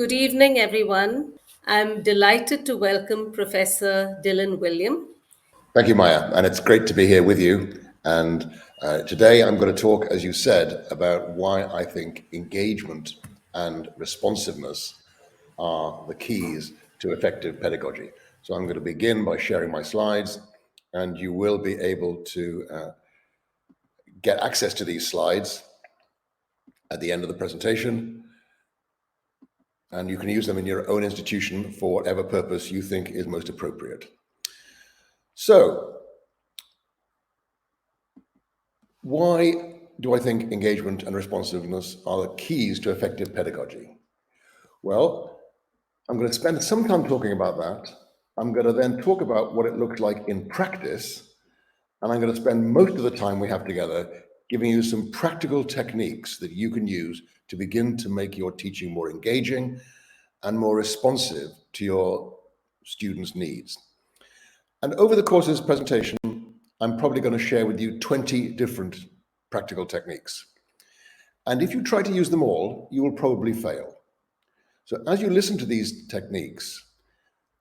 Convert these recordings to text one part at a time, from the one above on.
Good evening, everyone. I'm delighted to welcome Professor Dylan William. Thank you, Maya, and it's great to be here with you. And today I'm going to talk, as you said, about why I think engagement and responsiveness are the keys to effective pedagogy. So I'm going to begin by sharing my slides, and you will be able to get access to these slides at the end of the presentation, and you can use them in your own institution for whatever purpose you think is most appropriate. So, why do I think engagement and responsiveness are the keys to effective pedagogy? Well, I'm going to spend some time talking about that. I'm going to then talk about what it looks like in practice, and I'm going to spend most of the time we have together giving you some practical techniques that you can use to begin to make your teaching more engaging and more responsive to your students' needs. And over the course of this presentation, I'm probably going to share with you 20 different practical techniques. And if you try to use them all, you will probably fail. So as you listen to these techniques,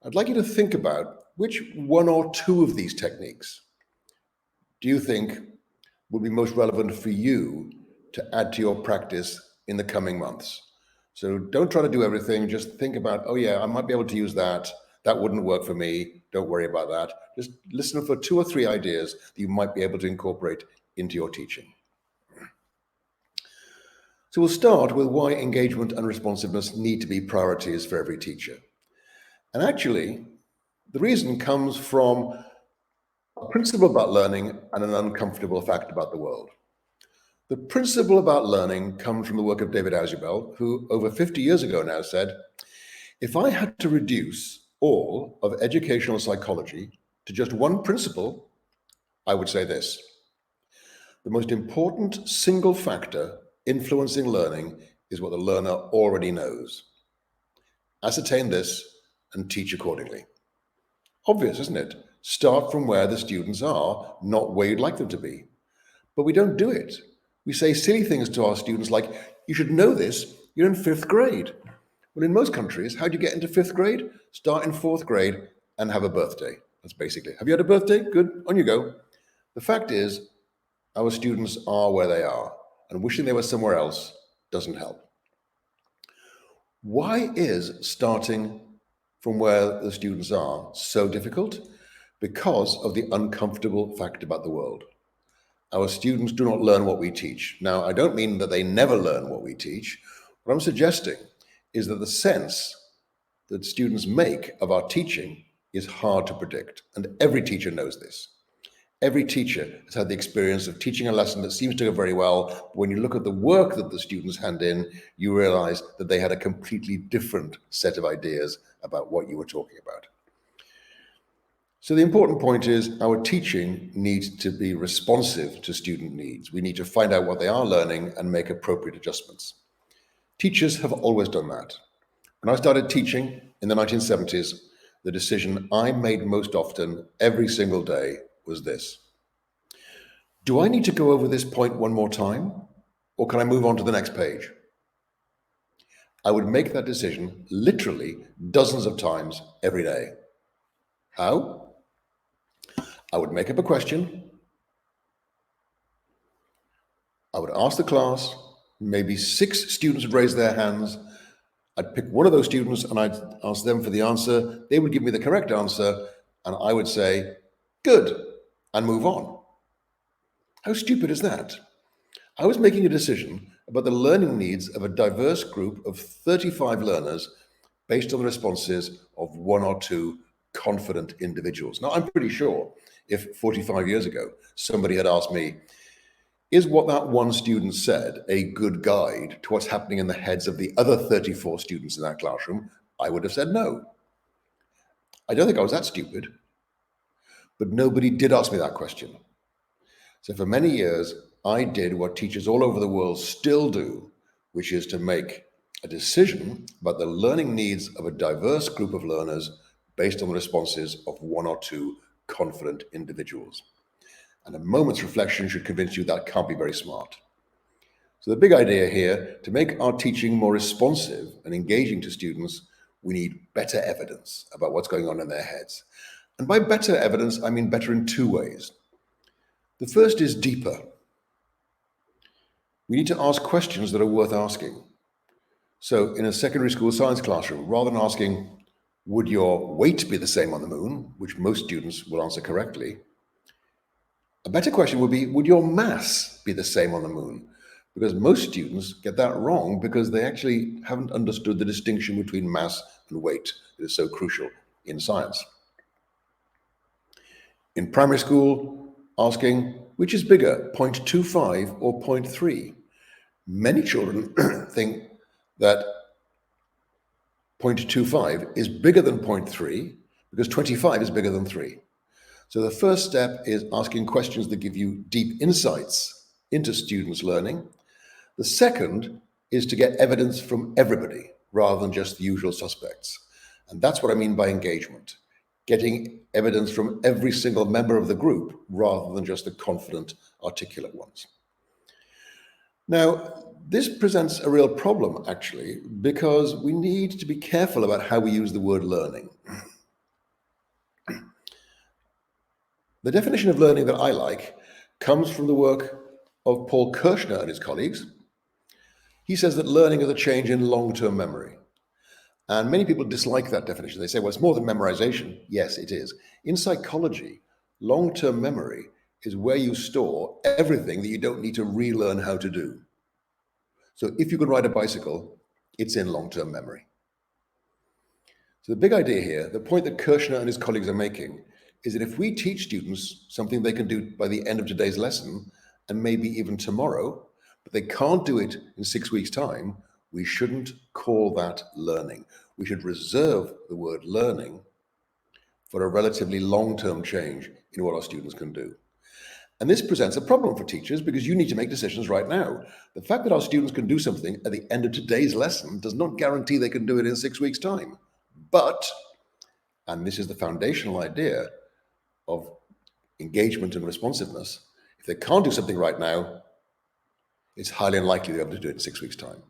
I'd like you to think about which one or two of these techniques do you think would be most relevant for you to add to your practice in the coming months. So don't try to do everything. Just think about, oh yeah, I might be able to use that. That wouldn't work for me. Don't worry about that. Just listen for 2 or 3 ideas that you might be able to incorporate into your teaching. So we'll start with why engagement and responsiveness need to be priorities for every teacher. And actually, the reason comes from a principle about learning and an uncomfortable fact about the world. The principle about learning comes from the work of David Ausubel, who over 50 years ago now said, if I had to reduce all of educational psychology to just one principle, I would say this. The most important single factor influencing learning is what the learner already knows. Ascertain this and teach accordingly. Obvious, isn't it? Start from where the students are, not where you'd like them to be. But we don't do it. We say silly things to our students like, you should know this, you're in 5th grade. Well, in most countries, how do you get into 5th grade? Start in 4th grade and have a birthday. That's basically, have you had a birthday? Good, on you go. The fact is, our students are where they are, and wishing they were somewhere else doesn't help. Why is starting from where the students are so difficult? Because of the uncomfortable fact about the world. Our students do not learn what we teach. Now, I don't mean that they never learn what we teach. What I'm suggesting is that the sense that students make of our teaching is hard to predict, and every teacher knows this. Every teacher has had the experience of teaching a lesson that seems to go very well, but when you look at the work that the students hand in, you realize that they had a completely different set of ideas about what you were talking about. So the important point is our teaching needs to be responsive to student needs. We need to find out what they are learning and make appropriate adjustments. Teachers have always done that. When I started teaching in the 1970s, the decision I made most often every single day was this. Do I need to go over this point one more time, or can I move on to the next page? I would make that decision literally dozens of times every day. How? I would make up a question. I would ask the class, maybe 6 students would raise their hands. I'd pick one of those students and I'd ask them for the answer. They would give me the correct answer, and I would say, good, and move on. How stupid is that? I was making a decision about the learning needs of a diverse group of 35 learners based on the responses of 1 or 2 confident individuals. Now, I'm pretty sure if 45 years ago somebody had asked me, is what that one student said a good guide to what's happening in the heads of the other 34 students in that classroom, I would have said no. I don't think I was that stupid, but nobody did ask me that question. So for many years, I did what teachers all over the world still do, which is to make a decision about the learning needs of a diverse group of learners based on the responses of 1 or 2 confident individuals. And a moment's reflection should convince you that can't be very smart. So the big idea here, to make our teaching more responsive and engaging to students, we need better evidence about what's going on in their heads. And by better evidence, I mean better in two ways. The first is deeper. We need to ask questions that are worth asking. So in a secondary school science classroom, rather than asking, would your weight be the same on the moon, which most students will answer correctly, a better question would be, would your mass be the same on the moon? Because most students get that wrong because they actually haven't understood the distinction between mass and weight that is so crucial in science. In primary school, asking, which is bigger, 0.25 or 0.3? Many children think that 0.25 is bigger than 0.3 because 25 is bigger than 3. So the first step is asking questions that give you deep insights into students' learning. The second is to get evidence from everybody rather than just the usual suspects. And that's what I mean by engagement, getting evidence from every single member of the group rather than just the confident, articulate ones. Now, this presents a real problem, actually, because we need to be careful about how we use the word learning. The definition of learning that I like comes from the work of Paul Kirschner and his colleagues. He says that learning is a change in long-term memory. And many people dislike that definition. They say, well, it's more than memorization. Yes, it is. In psychology, long-term memory is where you store everything that you don't need to relearn how to do. So if you can ride a bicycle, it's in long-term memory. So the big idea here, the point that Kirschner and his colleagues are making, is that if we teach students something they can do by the end of today's lesson, and maybe even tomorrow, but they can't do it in 6 weeks' time, we shouldn't call that learning. We should reserve the word learning for a relatively long-term change in what our students can do. And this presents a problem for teachers because you need to make decisions right now. The fact that our students can do something at the end of today's lesson does not guarantee they can do it in 6 weeks' time. But, and this is the foundational idea of engagement and responsiveness, if they can't do something right now, it's highly unlikely they'll be able to do it in 6 weeks' time.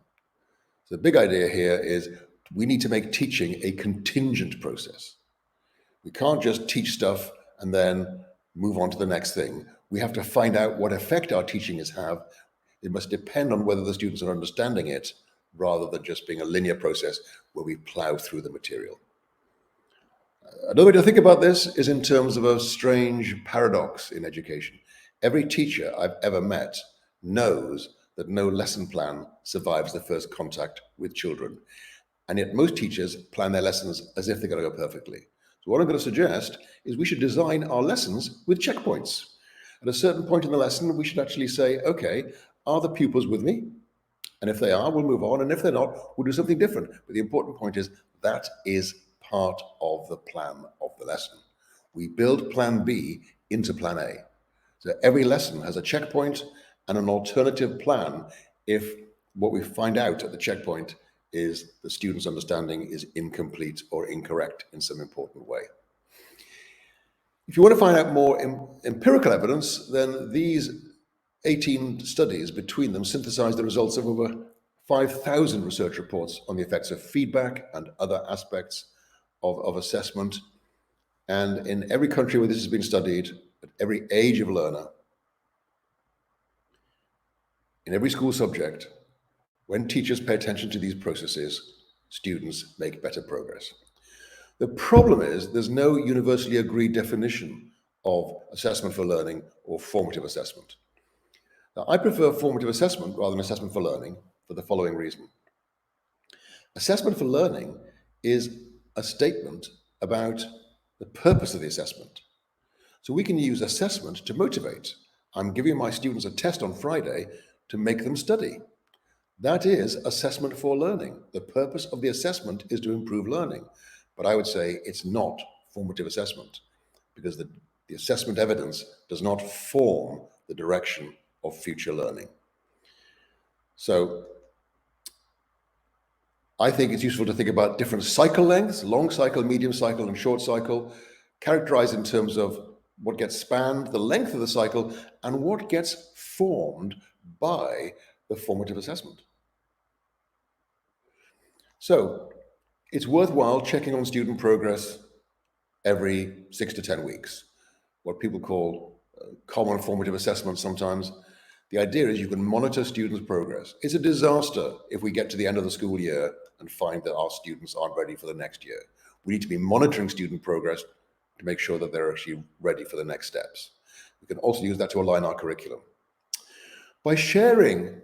So the big idea here is we need to make teaching a contingent process. We can't just teach stuff and then move on to the next thing. We have to find out what effect our teaching is have. It must depend on whether the students are understanding it rather than just being a linear process where we plow through the material. Another way to think about this is in terms of a strange paradox in education. Every teacher I've ever met knows that no lesson plan survives the first contact with children. And yet most teachers plan their lessons as if they're going to go perfectly. So what I'm going to suggest is we should design our lessons with checkpoints. At a certain point in the lesson, we should actually say, okay, are the pupils with me? And if they are, we'll move on. And if they're not, we'll do something different. But the important point is that is part of the plan of the lesson. We build plan B into plan A. So every lesson has a checkpoint and an alternative plan if what we find out at the checkpoint is the student's understanding is incomplete or incorrect in some important way. If you want to find out more empirical evidence, then these 18 studies between them synthesize the results of over 5,000 research reports on the effects of feedback and other aspects of assessment. And in every country where this has been studied, at every age of learner, in every school subject, when teachers pay attention to these processes, students make better progress. The problem is there's no universally agreed definition of assessment for learning or formative assessment. Now, I prefer formative assessment rather than assessment for learning for the following reason. Assessment for learning is a statement about the purpose of the assessment. So we can use assessment to motivate. I'm giving my students a test on Friday to make them study. That is assessment for learning. The purpose of the assessment is to improve learning. But I would say it's not formative assessment because the assessment evidence does not form the direction of future learning. So I think it's useful to think about different cycle lengths, long cycle, medium cycle, and short cycle, characterized in terms of what gets spanned, the length of the cycle, and what gets formed by the formative assessment. So it's worthwhile checking on student progress every 6 to 10 weeks, what people call common formative assessment sometimes. The idea is you can monitor students' progress. It's a disaster if we get to the end of the school year and find that our students aren't ready for the next year. We need to be monitoring student progress to make sure that they're actually ready for the next steps. We can also use that to align our curriculum. By sharing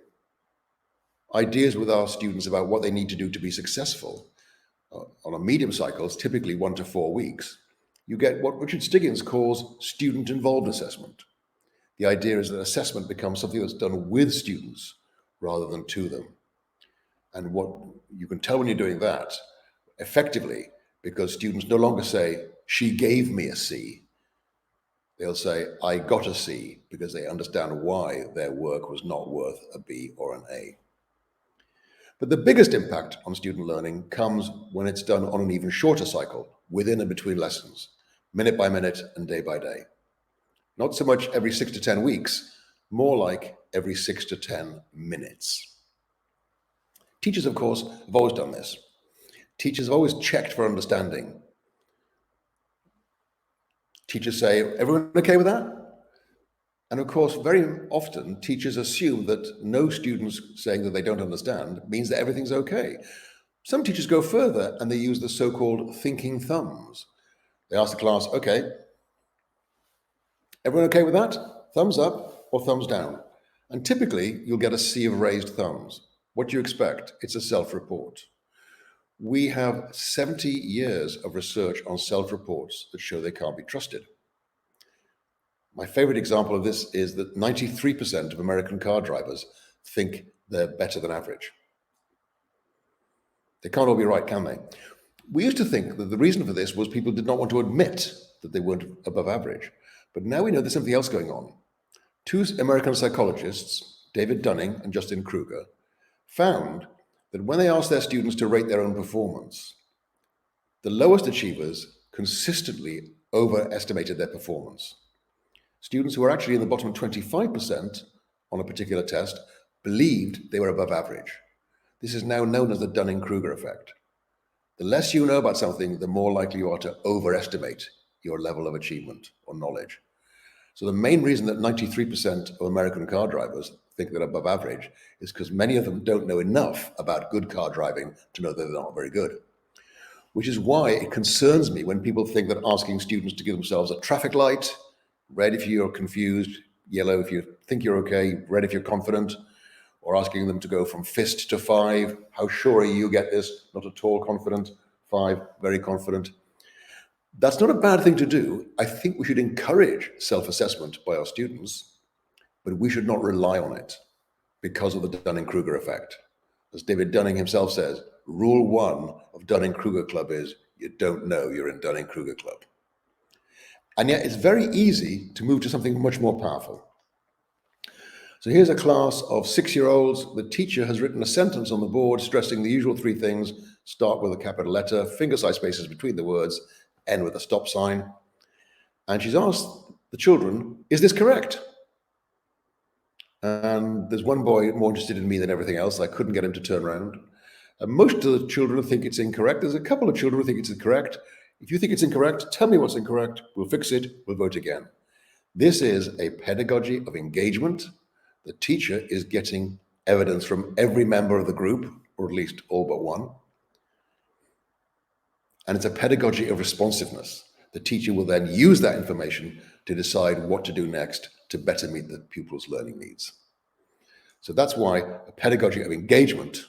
ideas with our students about what they need to do to be successful, on a medium cycle, it's typically 1 to 4 weeks, you get what Richard Stiggins calls student-involved assessment. The idea is that assessment becomes something that's done with students rather than to them. And what you can tell when you're doing that effectively, because students no longer say, she gave me a C. They'll say, I got a C, because they understand why their work was not worth a B or an A. But the biggest impact on student learning comes when it's done on an even shorter cycle, within and between lessons, minute by minute and day by day. Not so much every 6 to 10 weeks, more like every 6 to 10 minutes. Teachers, of course, have always done this. Teachers have always checked for understanding. Teachers say, everyone okay with that? And of course, very often, teachers assume that no students saying that they don't understand means that everything's okay. Some teachers go further and they use the so-called thinking thumbs. They ask the class, okay, everyone okay with that? Thumbs up or thumbs down? And typically, you'll get a sea of raised thumbs. What do you expect? It's a self-report. We have 70 years of research on self-reports that show they can't be trusted. My favorite example of this is that 93% of American car drivers think they're better than average. They can't all be right, can they? We used to think that the reason for this was people did not want to admit that they weren't above average. But now we know there's something else going on. Two American psychologists, David Dunning and Justin Kruger, found that when they asked their students to rate their own performance, the lowest achievers consistently overestimated their performance. Students who were actually in the bottom 25% on a particular test believed they were above average. This is now known as the Dunning-Kruger effect. The less you know about something, the more likely you are to overestimate your level of achievement or knowledge. So the main reason that 93% of American car drivers think they're above average is because many of them don't know enough about good car driving to know that they're not very good. Which is why it concerns me when people think that asking students to give themselves a traffic light, red if you're confused, yellow if you think you're okay, red if you're confident, or asking them to go from fist to 5, how sure are you get this? Not at all confident, 5, very confident. That's not a bad thing to do. I think we should encourage self-assessment by our students, but we should not rely on it because of the Dunning-Kruger effect. As David Dunning himself says, rule 1 of Dunning-Kruger Club is you don't know you're in Dunning-Kruger Club. And yet it's very easy to move to something much more powerful. So here's a class of 6-year-olds. The teacher has written a sentence on the board stressing the usual 3 things: start with a capital letter, finger-sized spaces between the words, end with a stop sign. And she's asked the children, is this correct? And there's one boy more interested in me than everything else. I couldn't get him to turn around. Most of the children think it's incorrect. There's a couple of children who think it's incorrect. If you think it's incorrect, tell me what's incorrect. We'll fix it. We'll vote again. This is a pedagogy of engagement. The teacher is getting evidence from every member of the group, or at least all but one. And it's a pedagogy of responsiveness. The teacher will then use that information to decide what to do next to better meet the pupil's learning needs. So that's why a pedagogy of engagement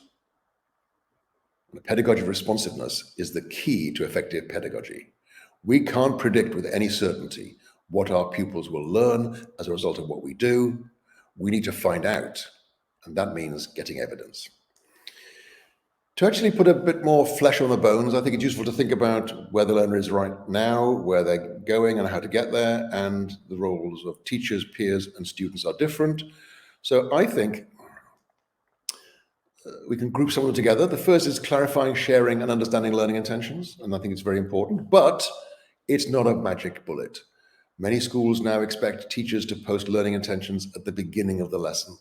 and a pedagogy of responsiveness is the key to effective pedagogy. We can't predict with any certainty what our pupils will learn as a result of what we do. We need to find out, and that means getting evidence. To actually put a bit more flesh on the bones, I think it's useful to think about where the learner is right now, where they're going and how to get there, and the roles of teachers, peers, and students are different. So I think we can group some of them together. The first is clarifying, sharing, and understanding learning intentions, and I think it's very important, but it's not a magic bullet. Many schools now expect teachers to post learning intentions at the beginning of the lesson.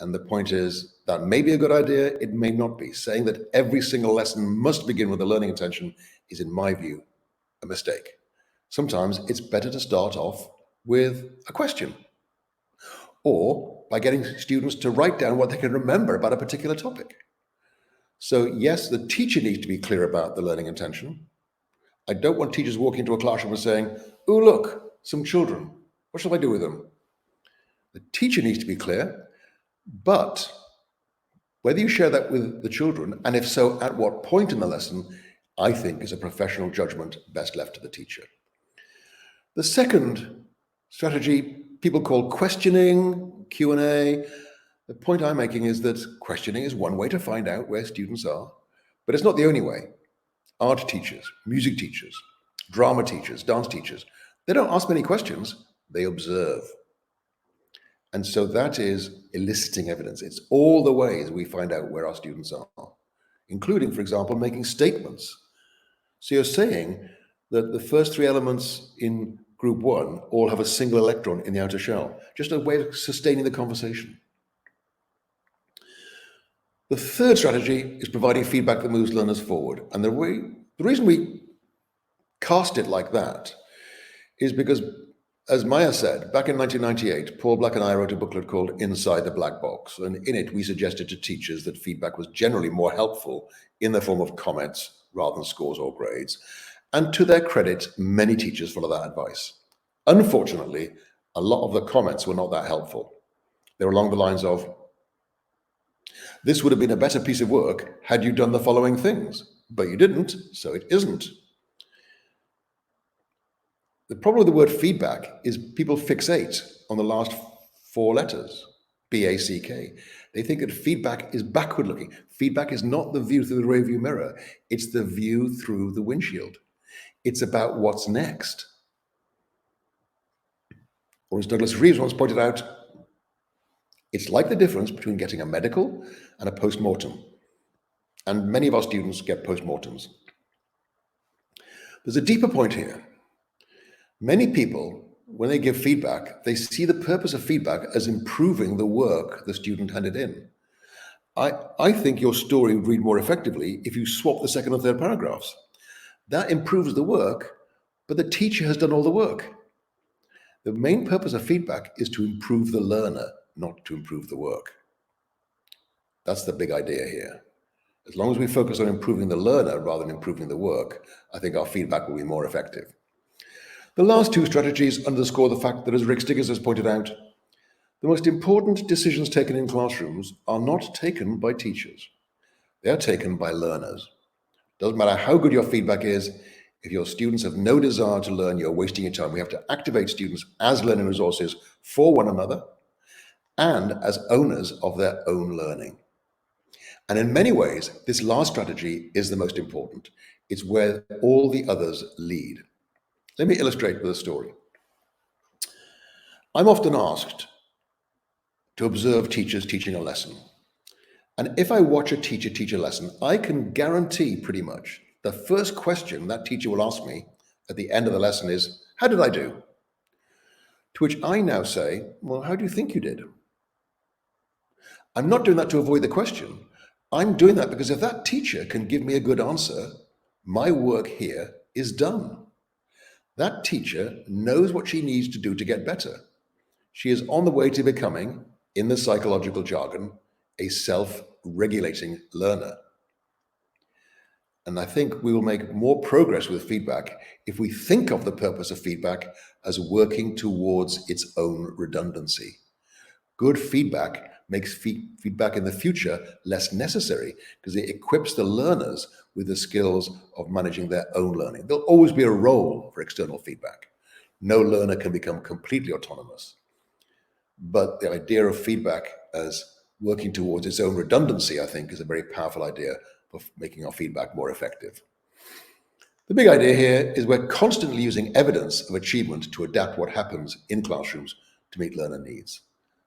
And the point is that may be a good idea, it may not be. Saying that every single lesson must begin with a learning intention is, in my view, a mistake. Sometimes it's better to start off with a question, or by getting students to write down what they can remember about a particular topic. So yes, the teacher needs to be clear about the learning intention. I don't want teachers walking into a classroom and saying, "Oh, look, some children. What shall I do with them?" The teacher needs to be clear, but whether you share that with the children, and if so, at what point in the lesson, I think is a professional judgment best left to the teacher. The second strategy people call questioning, Q&A. The point I'm making is that questioning is one way to find out where students are, but it's not the only way. Art teachers, music teachers, drama teachers, dance teachers, they don't ask many questions, they observe. And so that is eliciting evidence. It's all the ways we find out where our students are, including, for example, making statements. So you're saying that the first three elements in group one all have a single electron in the outer shell, just a way of sustaining the conversation. The third strategy is providing feedback that moves learners forward. And the reason we cast it like that is because, as Maya said, back in 1998, Paul Black and I wrote a booklet called Inside the Black Box. And in it, we suggested to teachers that feedback was generally more helpful in the form of comments rather than scores or grades. And to their credit, many teachers follow that advice. Unfortunately, a lot of the comments were not that helpful. They were along the lines of, "This would have been a better piece of work had you done the following things, but you didn't, so it isn't." The problem with the word feedback is people fixate on the last four letters, BACK. They think that feedback is backward looking. Feedback is not the view through the rearview mirror. It's the view through the windshield. It's about what's next. Or as Douglas Reeves once pointed out, it's like the difference between getting a medical and a post-mortem. And many of our students get post-mortems. There's a deeper point here. Many people, when they give feedback, they see the purpose of feedback as improving the work the student handed in. I think your story would read more effectively if you swap the second and third paragraphs. That improves the work, but the teacher has done all the work. The main purpose of feedback is to improve the learner, not to improve the work. That's the big idea here. As long as we focus on improving the learner rather than improving the work, I think our feedback will be more effective. The last two strategies underscore the fact that, as Rick Stiggers has pointed out, the most important decisions taken in classrooms are not taken by teachers. They are taken by learners. Doesn't matter how good your feedback is, if your students have no desire to learn, you're wasting your time. We have to activate students as learning resources for one another and as owners of their own learning. And in many ways, this last strategy is the most important. It's where all the others lead. Let me illustrate with a story. I'm often asked to observe teachers teaching a lesson. And if I watch a teacher teach a lesson, I can guarantee pretty much the first question that teacher will ask me at the end of the lesson is, "How did I do?" To which I now say, "Well, how do you think you did?" I'm not doing that to avoid the question. I'm doing that because if that teacher can give me a good answer, my work here is done. That teacher knows what she needs to do to get better. She is on the way to becoming, in the psychological jargon, a self-regulating learner. And I think we will make more progress with feedback if we think of the purpose of feedback as working towards its own redundancy. Good feedback makes feedback in the future less necessary because it equips the learners with the skills of managing their own learning. There'll always be a role for external feedback. No learner can become completely autonomous. But the idea of feedback as working towards its own redundancy, I think, is a very powerful idea for making our feedback more effective. The big idea here is we're constantly using evidence of achievement to adapt what happens in classrooms to meet learner needs.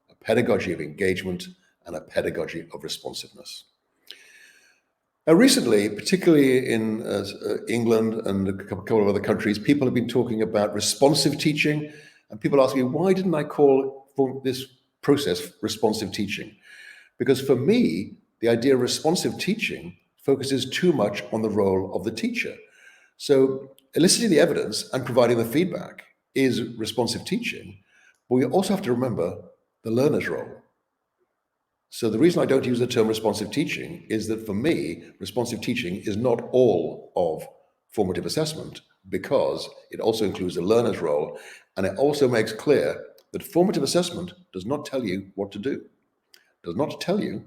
A pedagogy of engagement and a pedagogy of responsiveness. Now, recently, particularly in England and a couple of other countries, people have been talking about responsive teaching, and people ask me, why didn't I call this process responsive teaching? Because for me, the idea of responsive teaching focuses too much on the role of the teacher. So eliciting the evidence and providing the feedback is responsive teaching, but we also have to remember the learner's role. So the reason I don't use the term responsive teaching is that for me, responsive teaching is not all of formative assessment, because it also includes the learner's role, and it also makes clear that formative assessment does not tell you what to do, does not tell you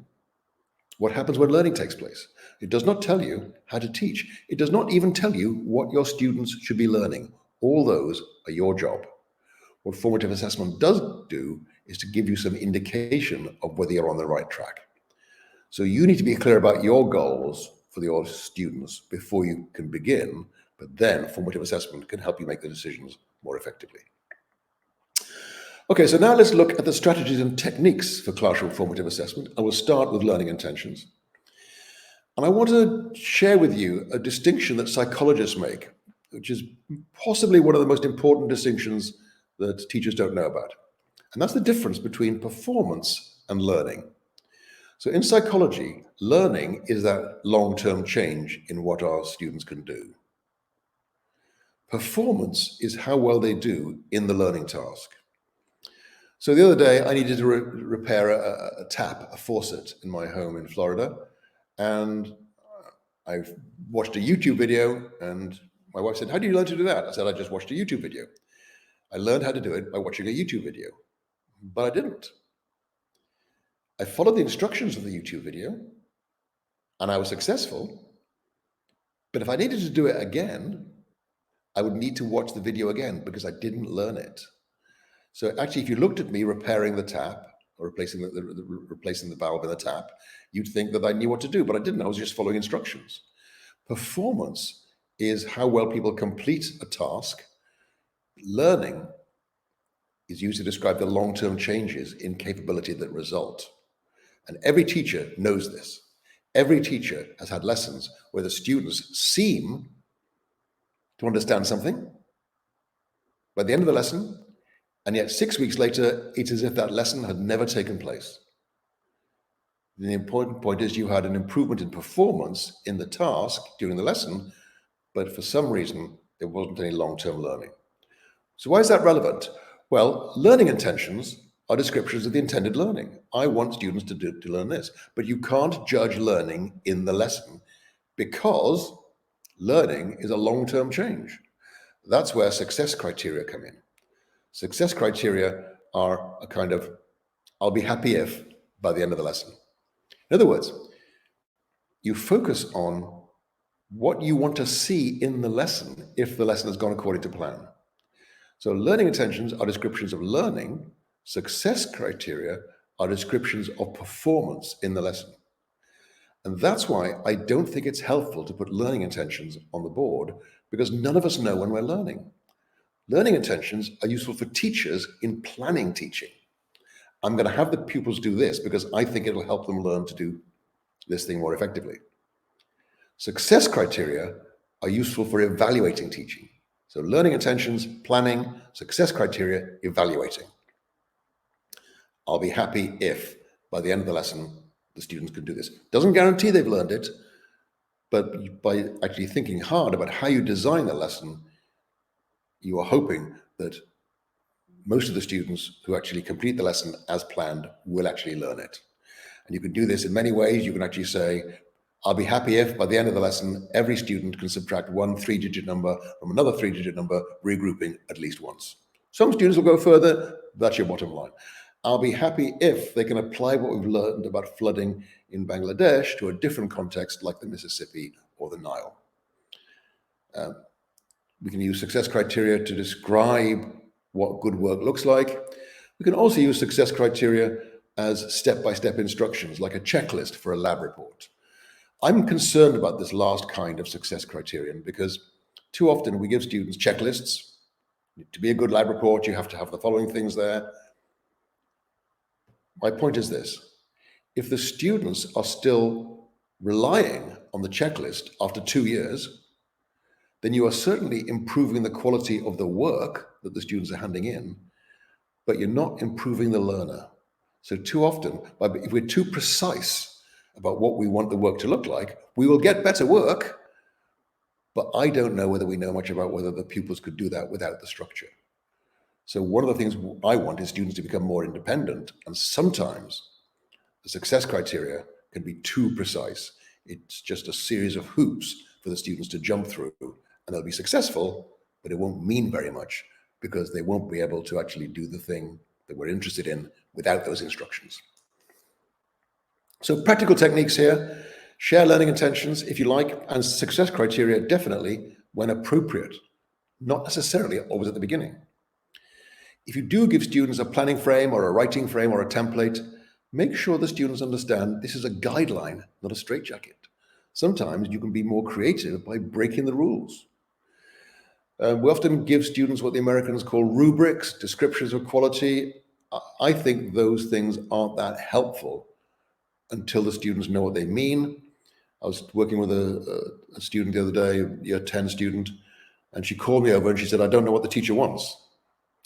what happens when learning takes place. It does not tell you how to teach. It does not even tell you what your students should be learning. All those are your job. What formative assessment does do is to give you some indication of whether you're on the right track. So you need to be clear about your goals for your students before you can begin, but then formative assessment can help you make the decisions more effectively. Okay, so now let's look at the strategies and techniques for classroom formative assessment. I will start with learning intentions. And I want to share with you a distinction that psychologists make, which is possibly one of the most important distinctions that teachers don't know about. And that's the difference between performance and learning. So in psychology, learning is that long-term change in what our students can do. Performance is how well they do in the learning task. So the other day, I needed to repair a tap, a faucet in my home in Florida. And I watched a YouTube video, and my wife said, "How do you learn to do that?" I said, "I just watched a YouTube video." I learned how to do it by watching a YouTube video, but I didn't. I followed the instructions of the YouTube video, and I was successful. But if I needed to do it again, I would need to watch the video again because I didn't learn it. So actually, if you looked at me repairing the tap or replacing the valve in the tap, you'd think that I knew what to do, but I didn't. I was just following instructions. Performance is how well people complete a task. Learning is used to describe the long-term changes in capability that result. And every teacher knows this. Every teacher has had lessons where the students seem to understand something by the end of the lesson, and yet 6 weeks later, it's as if that lesson had never taken place. The important point is you had an improvement in performance in the task during the lesson, but for some reason, there wasn't any long-term learning. So why is that relevant? Well, learning intentions are descriptions of the intended learning. I want students to learn this, but you can't judge learning in the lesson because learning is a long-term change. That's where success criteria come in. Success criteria are a kind of, I'll be happy if by the end of the lesson. In other words, you focus on what you want to see in the lesson if the lesson has gone according to plan. So learning intentions are descriptions of learning. Success criteria are descriptions of performance in the lesson. And that's why I don't think it's helpful to put learning intentions on the board, because none of us know when we're learning. Learning intentions are useful for teachers in planning teaching. I'm going to have the pupils do this because I think it'll help them learn to do this thing more effectively. Success criteria are useful for evaluating teaching. So learning intentions, planning, success criteria, evaluating. I'll be happy if by the end of the lesson, the students can do this. Doesn't guarantee they've learned it, but by actually thinking hard about how you design the lesson, you are hoping that most of the students who actually complete the lesson as planned will actually learn it. And you can do this in many ways. You can actually say, I'll be happy if by the end of the lesson, every student can subtract one 3-digit number from another 3-digit number, regrouping at least once. Some students will go further. That's your bottom line. I'll be happy if they can apply what we've learned about flooding in Bangladesh to a different context like the Mississippi or the Nile. We can use success criteria to describe what good work looks like. We can also use success criteria as step-by-step instructions, like a checklist for a lab report. I'm concerned about this last kind of success criterion because too often we give students checklists. To be a good lab report, you have to have the following things there. My point is this: if the students are still relying on the checklist after 2 years, then you are certainly improving the quality of the work that the students are handing in, but you're not improving the learner. So too often, if we're too precise about what we want the work to look like, we will get better work, but I don't know whether we know much about whether the pupils could do that without the structure. So one of the things I want is students to become more independent, and sometimes the success criteria can be too precise. It's just a series of hoops for the students to jump through, and they'll be successful, but it won't mean very much because they won't be able to actually do the thing that we're interested in without those instructions. So practical techniques here: share learning intentions, if you like, and success criteria definitely when appropriate, not necessarily always at the beginning. If you do give students a planning frame or a writing frame or a template, make sure the students understand this is a guideline, not a straitjacket. Sometimes you can be more creative by breaking the rules. We often give students what the Americans call rubrics, descriptions of quality. I think those things aren't that helpful until the students know what they mean. I was working with a student the other day, year 10 student, and she called me over and she said, I don't know what the teacher wants.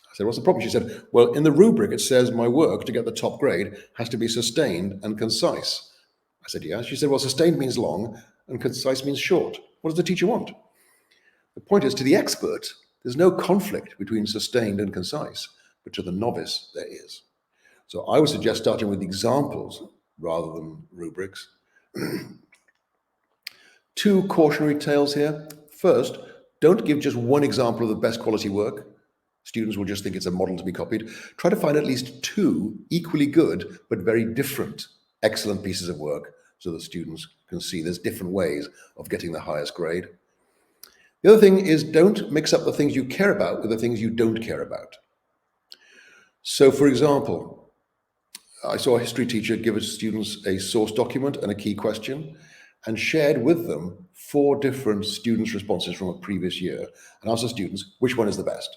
I said, what's the problem? She said, well, in the rubric, it says my work to get the top grade has to be sustained and concise. I said, yeah. She said, well, sustained means long and concise means short. What does the teacher want? The point is, to the expert, there's no conflict between sustained and concise, but to the novice, there is. So I would suggest starting with examples rather than rubrics. Two cautionary tales here. First, don't give just one example of the best quality work. Students will just think it's a model to be copied. Try to find at least two equally good, but very different, excellent pieces of work so that students can see there's different ways of getting the highest grade. The other thing is, don't mix up the things you care about with the things you don't care about. So for example, I saw a history teacher give his students a source document and a key question and shared with them 4 different students' responses from a previous year and asked the students, which one is the best?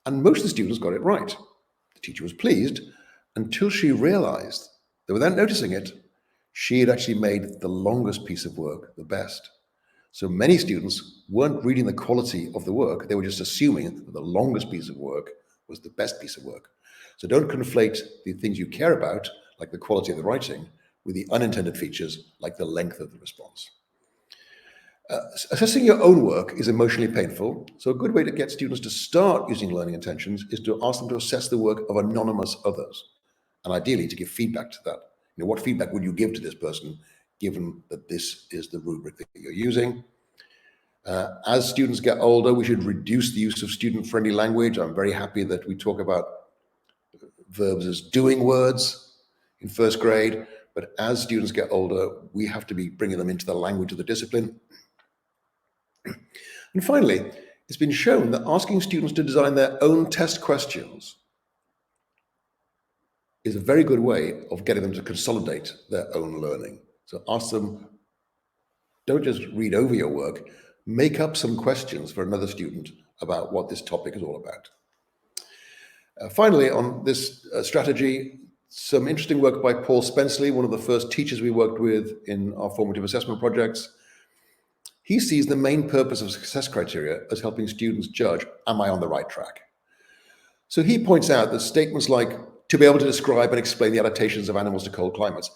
And most of the students got it right. The teacher was pleased until she realized that without noticing it, she had actually made the longest piece of work the best. So many students weren't reading the quality of the work, they were just assuming that the longest piece of work was the best piece of work. So don't conflate the things you care about, like the quality of the writing, with the unintended features, like the length of the response. Assessing your own work is emotionally painful, so a good way to get students to start using learning intentions is to ask them to assess the work of anonymous others, and ideally to give feedback to that. What feedback would you give to this person, given that this is the rubric that you're using? As students get older, we should reduce the use of student-friendly language. I'm very happy that we talk about verbs as doing words in first grade, but as students get older, we have to be bringing them into the language of the discipline. And finally, it's been shown that asking students to design their own test questions is a very good way of getting them to consolidate their own learning. So ask them, don't just read over your work, make up some questions for another student about what this topic is all about. Finally, on this strategy, some interesting work by Paul Spenceley, one of the first teachers we worked with in our formative assessment projects. He sees the main purpose of success criteria as helping students judge, am I on the right track? So he points out that statements like, to be able to describe and explain the adaptations of animals to cold climates,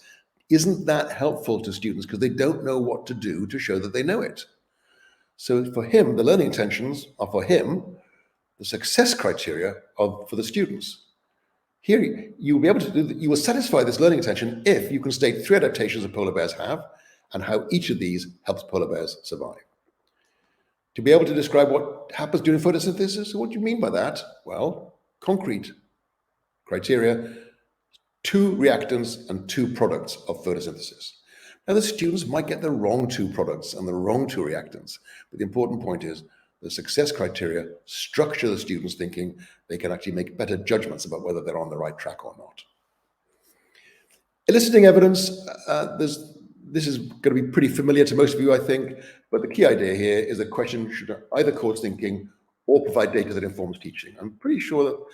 isn't that helpful to students because they don't know what to do to show that they know it. So for him, the learning intentions are for him, the success criteria are for the students. Here, you'll be able to you will satisfy this learning intention if you can state 3 adaptations that polar bears have and how each of these helps polar bears survive. To be able to describe what happens during photosynthesis, what do you mean by that? Well, concrete criteria, 2 reactants and 2 products of photosynthesis. Now, the students might get the wrong 2 products and the wrong 2 reactants, but the important point is the success criteria structure the students' thinking. They can actually make better judgments about whether they're on the right track or not. Eliciting evidence, this is going to be pretty familiar to most of you, I think, but the key idea here is that question should either cause thinking or provide data that informs teaching. I'm pretty sure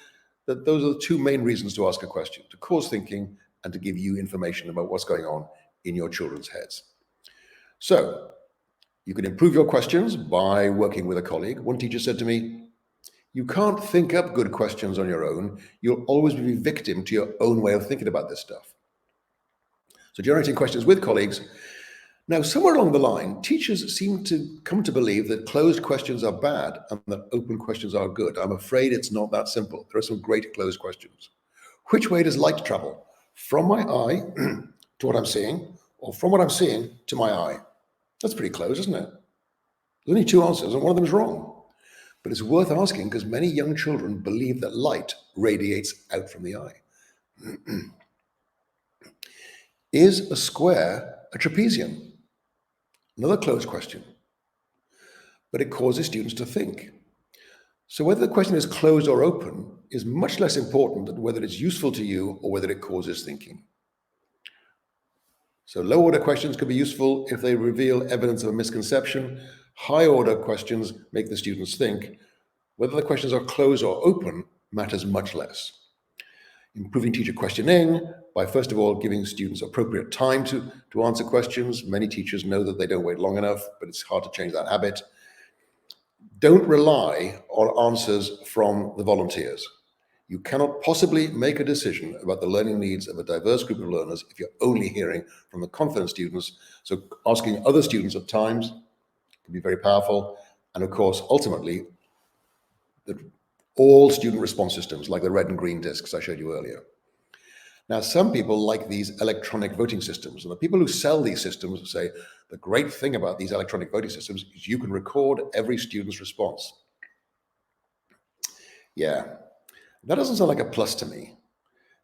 that those are the 2 main reasons to ask a question, to cause thinking and to give you information about what's going on in your children's heads. So you can improve your questions by working with a colleague. One teacher said to me, You can't think up good questions on your own. You'll always be victim to your own way of thinking about this stuff. So generating questions with colleagues. Now, somewhere along the line, teachers seem to come to believe that closed questions are bad and that open questions are good. I'm afraid it's not that simple. There are some great closed questions. Which way does light travel? From my eye to what I'm seeing, or from what I'm seeing to my eye? That's pretty close, isn't it? There's only two answers, and one of them is wrong. But it's worth asking because many young children believe that light radiates out from the eye. Is a square a trapezium? Another closed question. But it causes students to think. So whether the question is closed or open is much less important than whether it's useful to you or whether it causes thinking. So low order questions can be useful if they reveal evidence of a misconception. High order questions make the students think. Whether the questions are closed or open matters much less. Improving teacher questioning by, first of all, giving students appropriate time to answer questions. Many teachers know that they don't wait long enough, but it's hard to change that habit. Don't rely on answers from the volunteers. You cannot possibly make a decision about the learning needs of a diverse group of learners if you're only hearing from the confident students. So asking other students at times can be very powerful. And of course, ultimately, all student response systems, like the red and green discs I showed you earlier. Now, some people like these electronic voting systems, and the people who sell these systems say the great thing about these electronic voting systems is you can record every student's response. Yeah, that doesn't sound like a plus to me.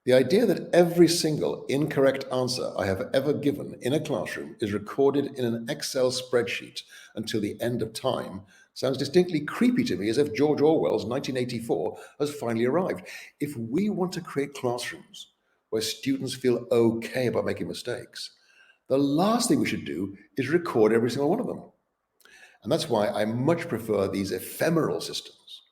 The idea that every single incorrect answer I have ever given in a classroom is recorded in an Excel spreadsheet until the end of time sounds distinctly creepy to me, as if George Orwell's 1984 has finally arrived. If we want to create classrooms where students feel okay about making mistakes, the last thing we should do is record every single one of them. And that's why I much prefer these ephemeral systems,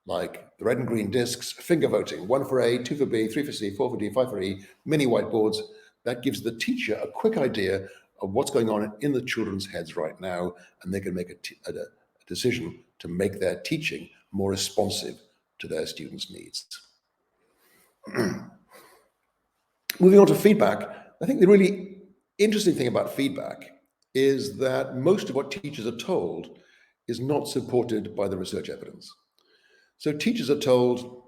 like the red and green discs, finger voting, 1 for A, 2 for B, 3 for C, 4 for D, 5 for E, mini whiteboards. That gives the teacher a quick idea of what's going on in the children's heads right now, and they can make a decision to make their teaching more responsive to their students' needs. Moving on to feedback, I think the really interesting thing about feedback is that most of what teachers are told is not supported by the research evidence. So teachers are told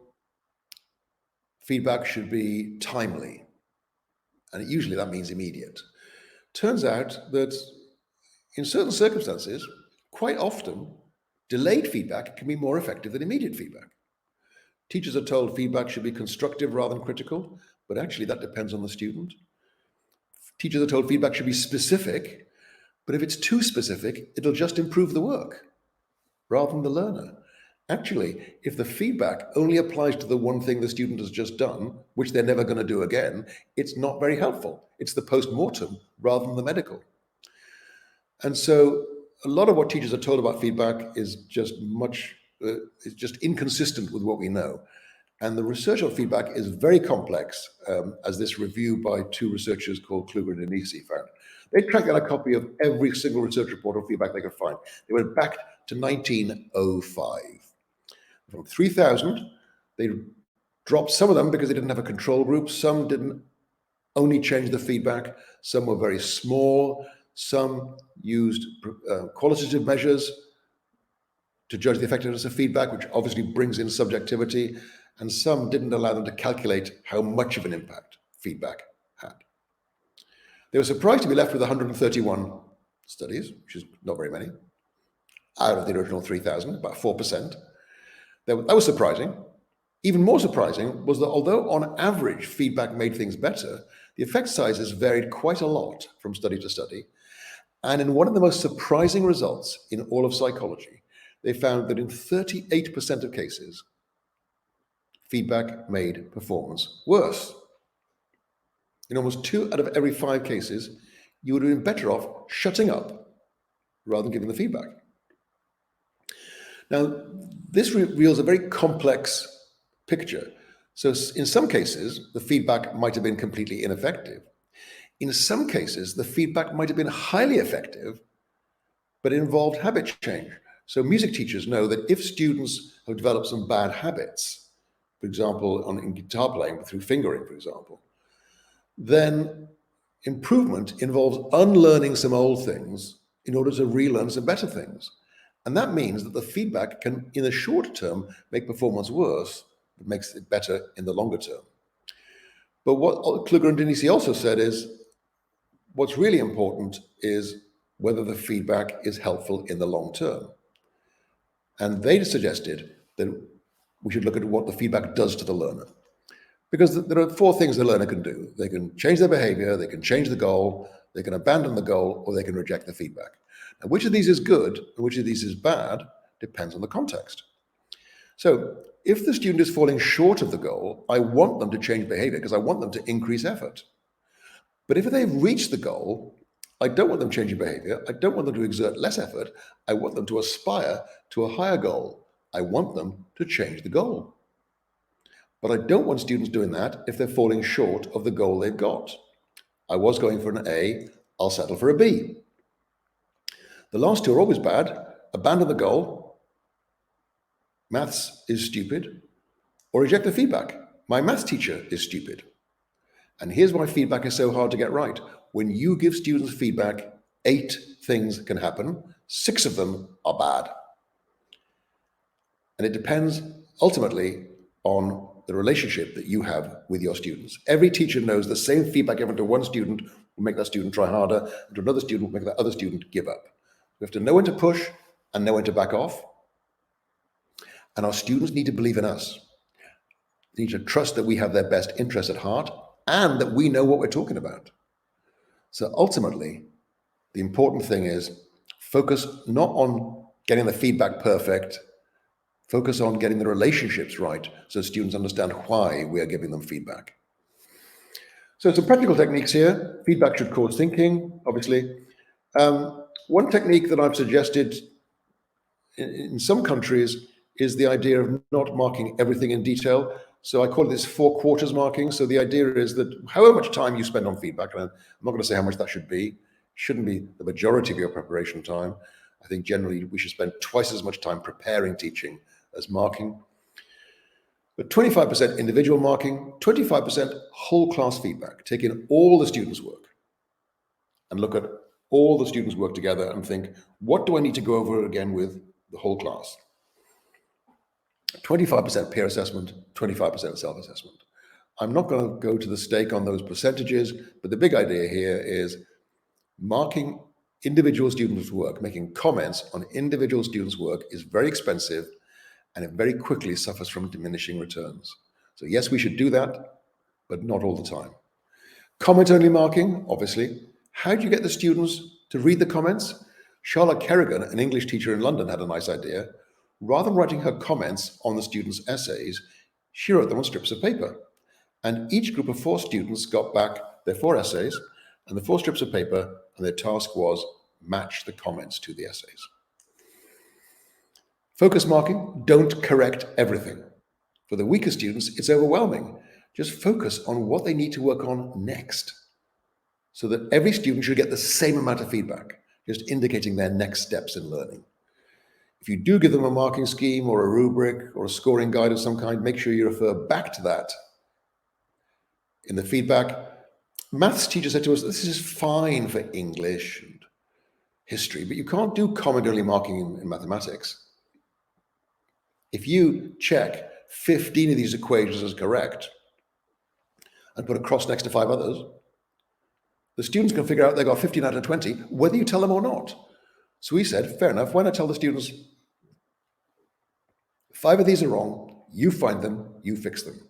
feedback should be timely, and usually that means immediate. Turns out that in certain circumstances, quite often, delayed feedback can be more effective than immediate feedback. Teachers are told feedback should be constructive rather than critical, but actually that depends on the student. Teachers are told feedback should be specific, but if it's too specific, it'll just improve the work rather than the learner. Actually, if the feedback only applies to the one thing the student has just done, which they're never going to do again, it's not very helpful. It's the post-mortem rather than the medical. And so a lot of what teachers are told about feedback is just inconsistent with what we know. And the research on feedback is very complex, as this review by two researchers called Kluger and Anisi found. They tracked down a copy of every single research report on feedback they could find. They went back to 1905. From 3,000, they dropped some of them because they didn't have a control group. Some didn't only change the feedback. Some were very small. Some used qualitative measures to judge the effectiveness of feedback, which obviously brings in subjectivity. And some didn't allow them to calculate how much of an impact feedback had. They were surprised to be left with 131 studies, which is not very many, out of the original 3,000, about 4%. That was surprising. Even more surprising was that although on average feedback made things better, the effect sizes varied quite a lot from study to study. And in one of the most surprising results in all of psychology, they found that in 38% of cases, feedback made performance worse. In almost 2 out of every 5 cases, you would have been better off shutting up rather than giving the feedback. Now, this reveals a very complex picture. So in some cases, the feedback might have been completely ineffective. In some cases, the feedback might have been highly effective, but it involved habit change. So music teachers know that if students have developed some bad habits, for example, in guitar playing through fingering, for example, then improvement involves unlearning some old things in order to relearn some better things. And that means that the feedback can, in the short term, make performance worse, but makes it better in the longer term. But what Kluger and Denisi also said is what's really important is whether the feedback is helpful in the long term. And they suggested that we should look at what the feedback does to the learner. Because there are four things the learner can do. They can change their behavior, they can change the goal, they can abandon the goal, or they can reject the feedback. Now, which of these is good and which of these is bad depends on the context. So if the student is falling short of the goal, I want them to change behavior because I want them to increase effort. But if they've reached the goal, I don't want them changing behavior. I don't want them to exert less effort. I want them to aspire to a higher goal. I want them to change the goal. But I don't want students doing that if they're falling short of the goal they've got. I was going for an A, I'll settle for a B. The last two are always bad. Abandon the goal, maths is stupid, or reject the feedback. My maths teacher is stupid. And here's why feedback is so hard to get right. When you give students feedback, 8 things can happen, 6 of them are bad. And it depends ultimately on the relationship that you have with your students. Every teacher knows the same feedback given to one student will make that student try harder, and to another student will make that other student give up. We have to know when to push and know when to back off. And our students need to believe in us. They need to trust that we have their best interests at heart and that we know what we're talking about. So ultimately, the important thing is focus not on getting the feedback perfect, focus on getting the relationships right so students understand why we are giving them feedback. So some practical techniques here. Feedback should cause thinking, obviously. One technique that I've suggested in some countries is the idea of not marking everything in detail. So I call this 4 quarters marking. So the idea is that however much time you spend on feedback, and I'm not going to say how much that should be, shouldn't be the majority of your preparation time. I think generally we should spend twice as much time preparing teaching as marking. But 25% individual marking, 25% whole class feedback, take in all the students' work and look at all the students' work together and think, what do I need to go over again with the whole class? 25% peer assessment, 25% self-assessment. I'm not going to go to the stake on those percentages, but the big idea here is marking individual students' work, making comments on individual students' work is very expensive and it very quickly suffers from diminishing returns. So yes, we should do that, but not all the time. Comment-only marking, obviously. How do you get the students to read the comments? Charlotte Kerrigan, an English teacher in London, had a nice idea. Rather than writing her comments on the students' essays, she wrote them on strips of paper. And each group of 4 students got back their 4 essays and the 4 strips of paper, and their task was match the comments to the essays. Focus marking, don't correct everything. For the weaker students, it's overwhelming. Just focus on what they need to work on next so that every student should get the same amount of feedback, just indicating their next steps in learning. If you do give them a marking scheme or a rubric or a scoring guide of some kind, make sure you refer back to that in the feedback. Maths teacher said to us, this is fine for English and history, but you can't do comment-only marking in mathematics. If you check 15 of these equations as correct and put a cross next to 5 others, the students can figure out they got 15 out of 20, whether you tell them or not. So we said, fair enough, why not tell the students, 5 of these are wrong, you find them, you fix them.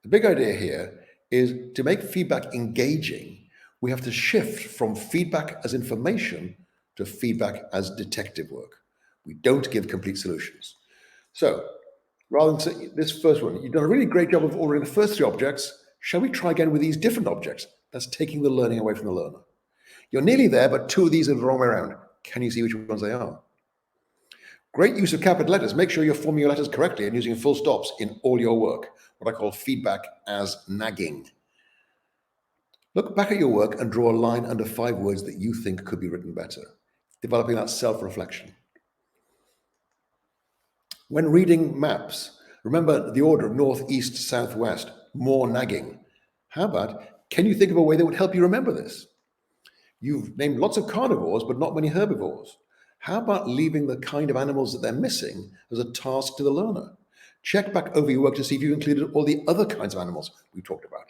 The big idea here is to make feedback engaging, we have to shift from feedback as information to feedback as detective work. We don't give complete solutions. So rather than say this first one, you've done a really great job of ordering the first 3 objects. Shall we try again with these different objects? That's taking the learning away from the learner. You're nearly there, but 2 of these are the wrong way around. Can you see which ones they are? Great use of capital letters. Make sure you're forming your letters correctly and using full stops in all your work, what I call feedback as nagging. Look back at your work and draw a line under 5 words that you think could be written better, developing that self-reflection. When reading maps, remember the order of north, east, south, west, more nagging. How about, can you think of a way that would help you remember this? You've named lots of carnivores, but not many herbivores. How about leaving the kind of animals that they're missing as a task to the learner? Check back over your work to see if you included all the other kinds of animals we talked about.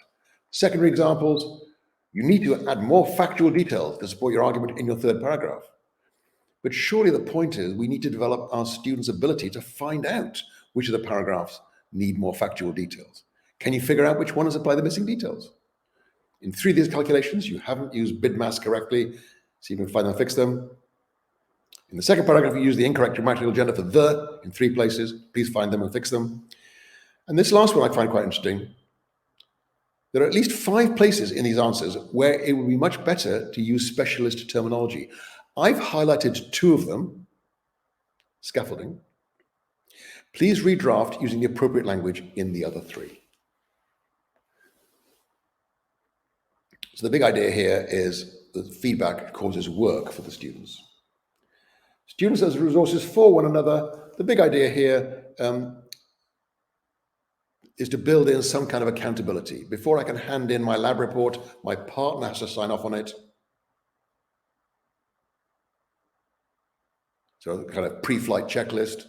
Secondary examples, you need to add more factual details to support your argument in your third paragraph. But surely the point is we need to develop our students' ability to find out which of the paragraphs need more factual details. Can you figure out which one has applied the missing details? In 3 of these calculations, you haven't used bid mass correctly, so you can find them and fix them. In the second paragraph, you use the incorrect grammatical gender for the in 3 places. Please find them and fix them. And this last one I find quite interesting. There are at least 5 places in these answers where it would be much better to use specialist terminology. I've highlighted 2 of them, scaffolding. Please redraft using the appropriate language in the other 3. So the big idea here is that feedback causes work for the students. Students as resources for one another. The big idea here is to build in some kind of accountability. Before I can hand in my lab report, my partner has to sign off on it. So a kind of pre-flight checklist.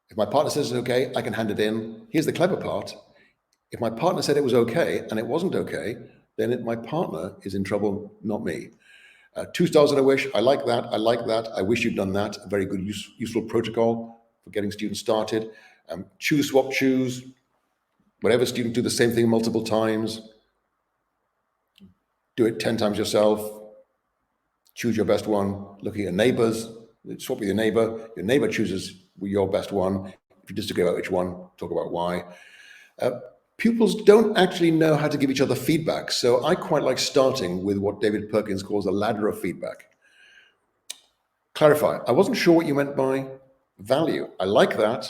If my partner says it's okay, I can hand it in. Here's the clever part. If my partner said it was okay and it wasn't okay, then my partner is in trouble, not me. 2 stars and a wish. I like that. I like that. I wish you'd done that. A very good, useful protocol for getting students started. Choose, swap, choose. Whatever student do the same thing multiple times. Do it 10 times yourself. Choose your best one. Look at your neighbors. Swap with your neighbor. Your neighbor chooses your best one. If you disagree about which one, talk about why. Pupils don't actually know how to give each other feedback, so I quite like starting with what David Perkins calls a ladder of feedback. Clarify. I wasn't sure what you meant by value. I like that.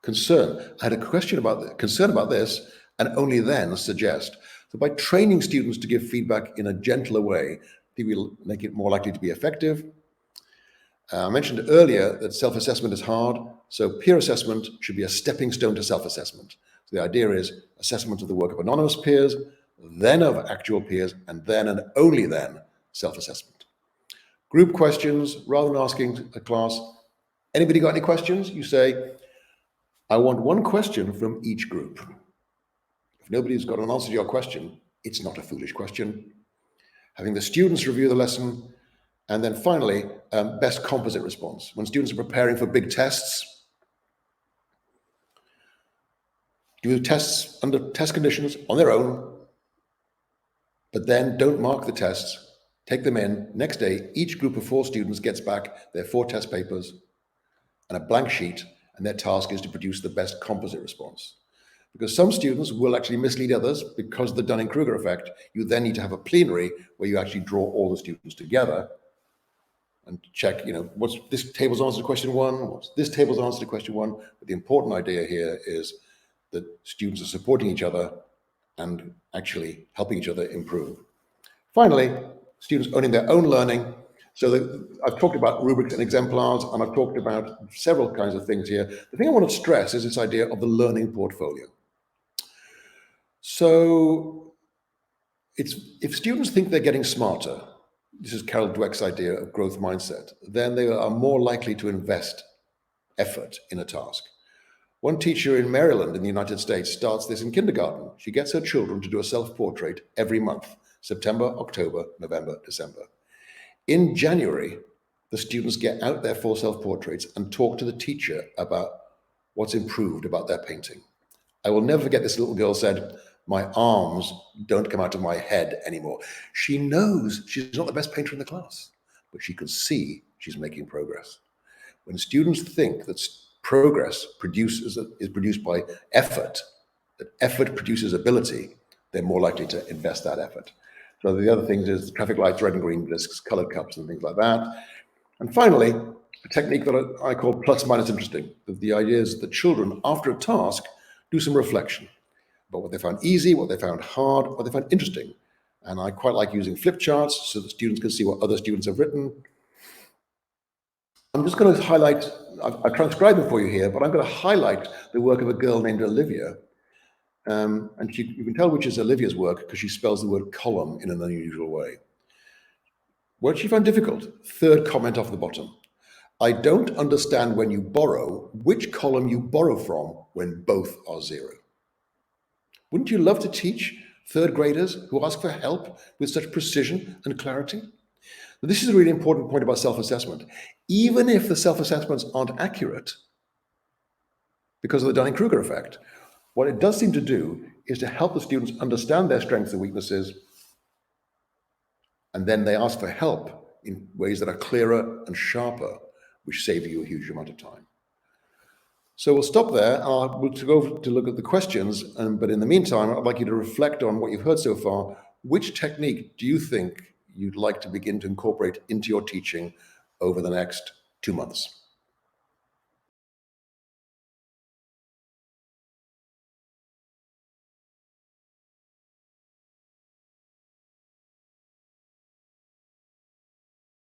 Concern. I had a question about this, concern about this, and only then suggest. So by training students to give feedback in a gentler way, they will make it more likely to be effective. I mentioned earlier that self-assessment is hard, so peer assessment should be a stepping stone to self-assessment. So the idea is assessment of the work of anonymous peers, then of actual peers, and then and only then self-assessment. Group questions, rather than asking a class, anybody got any questions? You say, I want one question from each group. If nobody's got an answer to your question, it's not a foolish question. Having the students review the lesson, and then finally, best composite response. When students are preparing for big tests, do tests under test conditions on their own, but then don't mark the tests, take them in. Next day, each group of 4 students gets back their 4 test papers and a blank sheet, and their task is to produce the best composite response. Because some students will actually mislead others because of the Dunning-Kruger effect. You then need to have a plenary where you actually draw all the students together and check, what's this table's answer to question 1, what's this table's answer to question 1. But the important idea here is that students are supporting each other and actually helping each other improve. Finally, students owning their own learning. So I've talked about rubrics and exemplars, and I've talked about several kinds of things here. The thing I want to stress is this idea of the learning portfolio. So if students think they're getting smarter, this is Carol Dweck's idea of growth mindset, then they are more likely to invest effort in a task. One teacher in Maryland in the United States starts this in kindergarten. She gets her children to do a self-portrait every month, September, October, November, December. In January, the students get out their 4 self-portraits and talk to the teacher about what's improved about their painting. I will never forget this little girl said, my arms don't come out of my head anymore. She knows she's not the best painter in the class, but she can see she's making progress. When students think that progress is produced by effort, that effort produces ability, they're more likely to invest that effort. So the other things is traffic lights, red and green discs, colored cups and things like that. And finally, a technique that I call plus minus interesting. The idea is that the children, after a task, do some reflection about what they found easy, what they found hard, what they found interesting. And I quite like using flip charts so that students can see what other students have written. I'm just going to highlight, I've transcribed them for you here, but I'm going to highlight the work of a girl named Olivia. And you can tell which is Olivia's work because she spells the word column in an unusual way. What she found difficult, third comment off the bottom. I don't understand when you borrow, which column you borrow from when both are zero. Wouldn't you love to teach third graders who ask for help with such precision and clarity? This is a really important point about self-assessment. Even if the self-assessments aren't accurate because of the Dunning-Kruger effect, what it does seem to do is to help the students understand their strengths and weaknesses, and then they ask for help in ways that are clearer and sharper, which save you a huge amount of time. So we'll stop there. We'll go to look at the questions, but in the meantime, I'd like you to reflect on what you've heard so far. Which technique do you think you'd like to begin to incorporate into your teaching over the next 2 months?